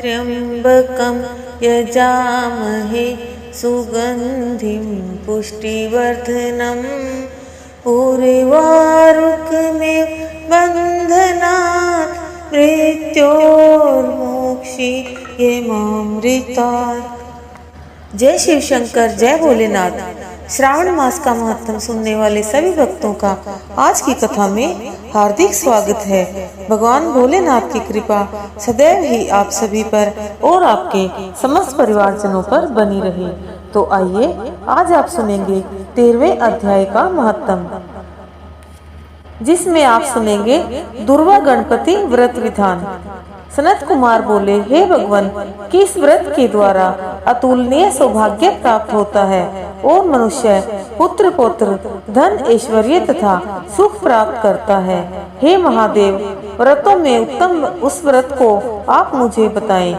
त्र्यंबकं यजामहे सुगंधिं पुष्टिवर्धनम् उर्वारुकमेव बन्धनात् मृत्योर्मोक्षयेमामृतात्। जय शिव शंकर, जय भोलेनाथ। श्रावण मास का महत्व सुनने वाले सभी भक्तों का आज की कथा में हार्दिक स्वागत है। भगवान भोलेनाथ की कृपा सदैव ही आप सभी पर और आपके समस्त परिवारजनों पर बनी रहे। तो आइए आज आप सुनेंगे 13वें अध्याय का महत्व, जिसमें आप सुनेंगे दुर्वा गणपति व्रत विधान। सनत कुमार बोले, हे भगवान, किस व्रत के द्वारा अतुलनीय सौभाग्य प्राप्त होता है और मनुष्य पुत्र पौत्र धन ऐश्वर्य तथा सुख प्राप्त करता है। हे महादेव, व्रतों में उत्तम उस व्रत को आप मुझे बताएं।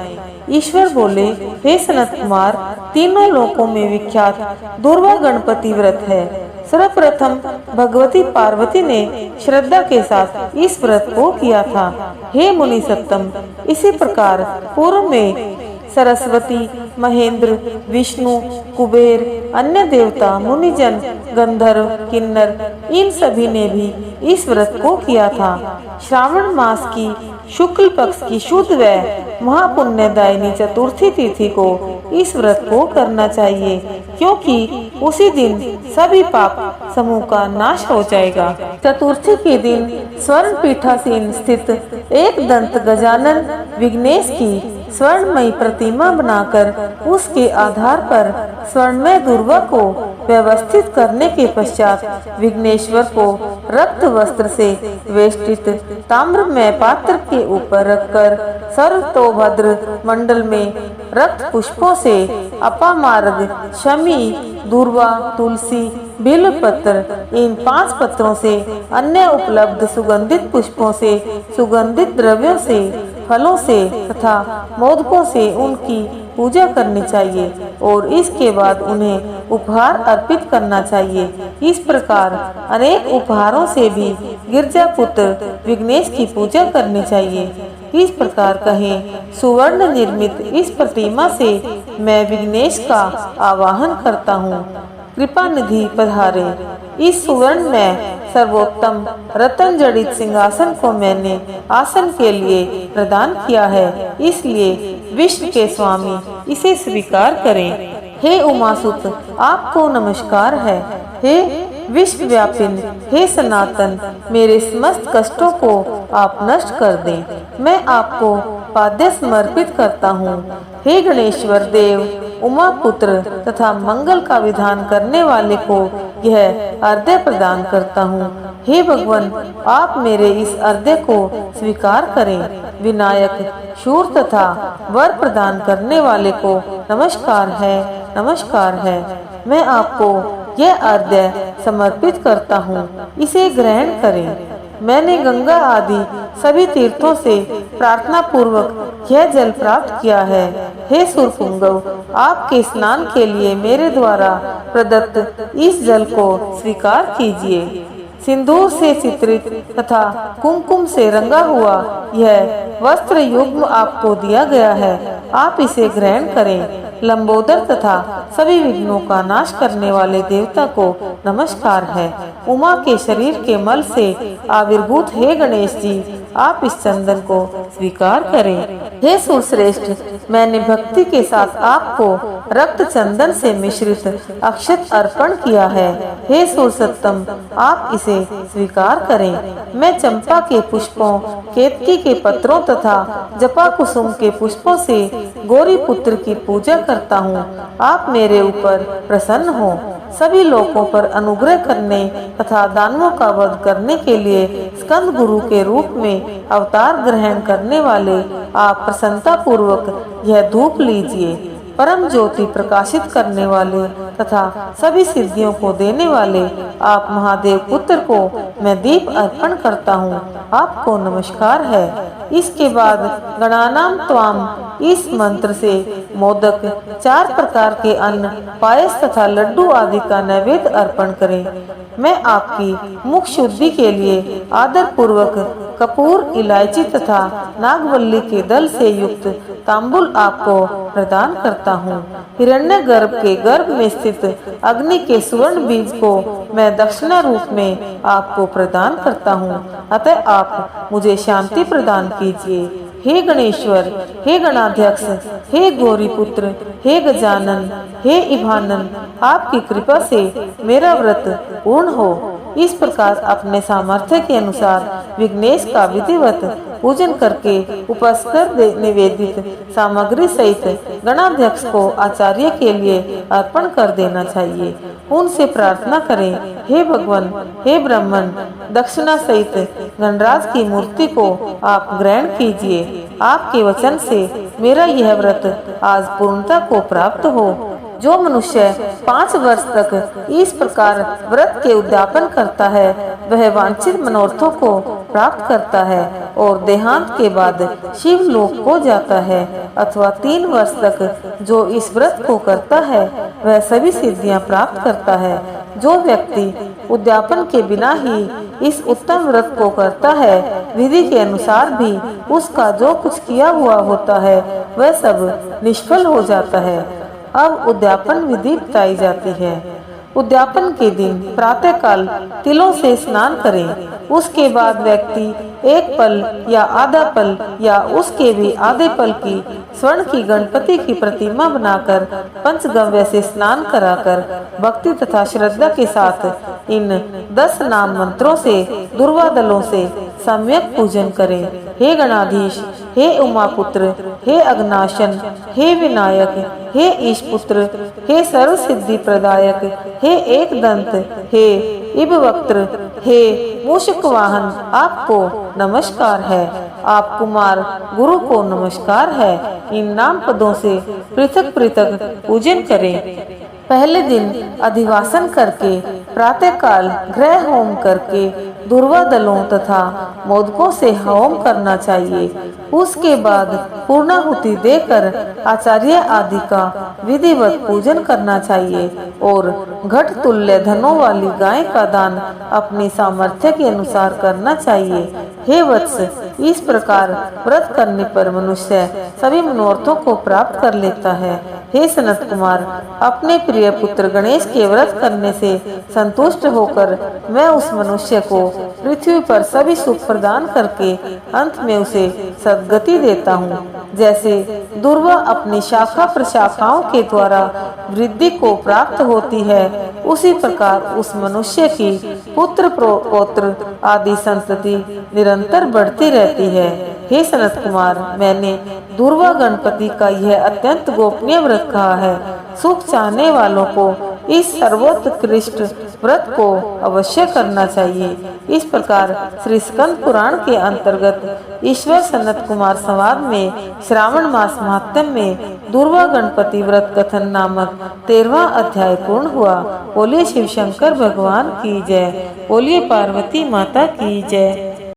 ईश्वर बोले, हे सनत कुमार, तीनों लोकों में विख्यात दुर्वा गणपति व्रत है। सर्वप्रथम भगवती पार्वती ने श्रद्धा के साथ इस व्रत को किया था। हे मुनि सत्तम, इसी प्रकार पूर्व में सरस्वती, महेंद्र, विष्णु, कुबेर, अन्य देवता, मुनिजन, गंधर्व, किन्नर, इन सभी ने भी इस व्रत को किया था। श्रावण मास की शुक्ल पक्ष की शुद्ध व महापुण्यदायिनी चतुर्थी तिथि को इस व्रत को करना चाहिए, क्योंकि उसी दिन सभी पाप समूह का नाश हो जाएगा। चतुर्थी के दिन स्वर्ण पीठासीन स्थित एक दंत गजानन विघ्नेश की स्वर्णमयी प्रतिमा बनाकर उसके आधार पर स्वर्णमय दुर्वा को व्यवस्थित करने के पश्चात विघ्नेश्वर को रक्त वस्त्र से वेष्टित ताम्रमय पात्र के ऊपर रखकर सर्वतोभद्र मंडल में रक्त पुष्पों से अपामार्ग, शमी, दुर्वा, तुलसी, बिल्वपत्र, इन 5 पत्रों से अन्य उपलब्ध सुगंधित पुष्पों से, सुगंधित द्रव्यों से, फलों से तथा मोदकों से उनकी पूजा करनी चाहिए और इसके बाद उन्हें उपहार अर्पित करना चाहिए। इस प्रकार अनेक उपहारों से भी गिरजा पुत्र विघ्नेश की पूजा करनी चाहिए। इस प्रकार कहें, सुवर्ण निर्मित इस प्रतिमा से मैं विघ्नेश का आवाहन करता हूँ, कृपा निधि पधारे। इस सुवर्ण में सर्वोत्तम रतन जड़ित सिंहासन को मैंने आसन के लिए प्रदान किया है, इसलिए विश्व के स्वामी इसे स्वीकार करें। हे उमासुत, आपको नमस्कार है। हे विश्वव्यापिन, हे सनातन, मेरे समस्त कष्टों को आप नष्ट कर दें। मैं आपको पाद्य समर्पित करता हूँ। हे गणेश्वर देव, उमा पुत्र तथा मंगल का विधान करने वाले को यह अर्घ्य प्रदान करता हूँ। हे भगवान, आप मेरे इस अर्घ्य को स्वीकार करें। विनायक, शूर तथा वर प्रदान करने वाले को नमस्कार है, नमस्कार है। मैं आपको यह अर्घ्य समर्पित करता हूँ, इसे ग्रहण करें। मैंने गंगा आदि सभी तीर्थों से प्रार्थना पूर्वक यह जल प्राप्त किया है। हे सुरपुंगव, आपके स्नान के लिए मेरे द्वारा प्रदत्त इस जल को स्वीकार कीजिए। सिंदूर से चित्रित तथा कुमकुम से रंगा हुआ यह वस्त्र युग्म आपको दिया गया है, आप इसे ग्रहण करें। लंबोदर तथा सभी विघ्नों का नाश करने वाले देवता को नमस्कार है। उमा के शरीर के मल से आविर्भूत हे गणेश जी, आप इस चंदन को स्वीकार करें। हे सुरश्रेष्ठ, मैंने भक्ति के साथ आपको रक्त चंदन से मिश्रित अक्षत अर्पण किया है। हे सुरसत्तम, आप इसे स्वीकार करें। मैं चंपा के पुष्पों, केतकी के पत्रों तथा जपा कुसुम के पुष्पों से गौरी पुत्र की पूजा करता हूँ। आप मेरे ऊपर प्रसन्न हो। सभी लोगों पर अनुग्रह करने तथा दानवों का वध करने के लिए स्कंद गुरु के रूप में अवतार ग्रहण करने वाले आप प्रसन्नता पूर्वक यह धूप लीजिए। परम ज्योति प्रकाशित करने वाले तथा सभी सिद्धियों को देने वाले आप महादेव पुत्र को मैं दीप अर्पण करता हूँ। आपको नमस्कार है। इसके बाद गणानाम त्वाम इस मंत्र से मोदक, 4 प्रकार के अन्न, पायस तथा लड्डू आदि का नैवेद्य अर्पण करें। मैं आपकी मुख शुद्धि के लिए आदर पूर्वक कपूर, इलायची तथा नागवल्ली के दल से युक्त तांबुल आपको प्रदान करता हूँ। हिरण्यगर्भ के गर्भ में स्थित अग्नि के सुवर्ण बीज को मैं दक्षिणा रूप में आपको प्रदान करता हूँ। अतः आप मुझे शांति प्रदान कीजिए। हे गणेश्वर, हे गणाध्यक्ष, हे गौरी पुत्र, हे गजानन, हे इभानन, आपकी कृपा से मेरा व्रत पूर्ण हो। इस प्रकार अपने सामर्थ्य के अनुसार विघ्नेश का विधिवत पूजन करके उपस्कर निवेदित सामग्री सहित गणाध्यक्ष को आचार्य के लिए अर्पण कर देना चाहिए। उनसे प्रार्थना करें, हे भगवान, हे ब्राह्मण, दक्षिणा सहित गणराज की मूर्ति को आप ग्रहण कीजिए। आपके वचन से मेरा यह व्रत आज पूर्णता को प्राप्त हो। जो मनुष्य 5 वर्ष तक इस प्रकार व्रत के उद्यापन करता है वह वांछित मनोरथों को प्राप्त करता है और देहांत के बाद शिव लोक को जाता है। अथवा 3 वर्ष तक जो इस व्रत को करता है वह सभी सिद्धियां प्राप्त करता है। जो व्यक्ति उद्यापन के बिना ही इस उत्तम व्रत को करता है, विधि के अनुसार भी उसका जो कुछ किया हुआ होता है वह सब निष्फल हो जाता है। अब उद्यापन विधि बताई जाती है। उद्यापन के दिन प्रातःकाल तिलों से स्नान करें। उसके बाद व्यक्ति 1 पल या आधा पल या उसके भी आधे पल की स्वर्ण की गणपति की प्रतिमा बनाकर पंचगव्य से स्नान कराकर भक्ति तथा श्रद्धा के साथ इन 10 नाम मंत्रों से दुर्वा दलों से सम्यक पूजन करें। हे गणाधीश, हे उमापुत्र, हे अग्नाशन, हे विनायक, हे ईशपुत्र, हे सर्व सिद्धि प्रदायक, हे एक दंत, हे इबवक्त्र, हे मूषक वाहन, आपको नमस्कार है। आप कुमार गुरु को नमस्कार है। इन नाम पदों से पृथक पृथक पूजन करें। पहले दिन अधिवासन करके प्रातःकाल गृह होम करके दुर्वा दलों तथा मोदकों से होम करना चाहिए। उसके बाद पूर्णाहुति देकर आचार्य आदि का विधिवत पूजन करना चाहिए और घट तुल्य धनों वाली गाय का दान अपनी सामर्थ्य के अनुसार करना चाहिए। हे वत्स, इस प्रकार व्रत करने पर मनुष्य सभी मनोरथों को प्राप्त कर लेता है। हे सनत कुमार, अपने प्रिय पुत्र गणेश के व्रत करने से संतुष्ट होकर मैं उस मनुष्य को पृथ्वी पर सभी सुख प्रदान करके अंत में उसे सद्गति देता हूँ। जैसे दुर्वा अपनी शाखा प्रशाखाओं के द्वारा वृद्धि को प्राप्त होती है, उसी प्रकार उस मनुष्य की पुत्र पौत्र आदि संतति निरंतर बढ़ती रहती है। हे सनत कुमार, मैंने दुर्वा गणपति का यह अत्यंत गोपनीय व्रत कहा है। सुख चाहने वालों को इस सर्वोत्कृष्ट व्रत को अवश्य करना चाहिए। इस प्रकार श्री स्कंद पुराण के अंतर्गत ईश्वर सनत कुमार संवाद में श्रावण मास महात्म्य में दुर्वा गणपति व्रत कथन नामक 13वां अध्याय पूर्ण हुआ। बोलिए शिव शंकर भगवान की जय। बोलिए पार्वती माता की जय।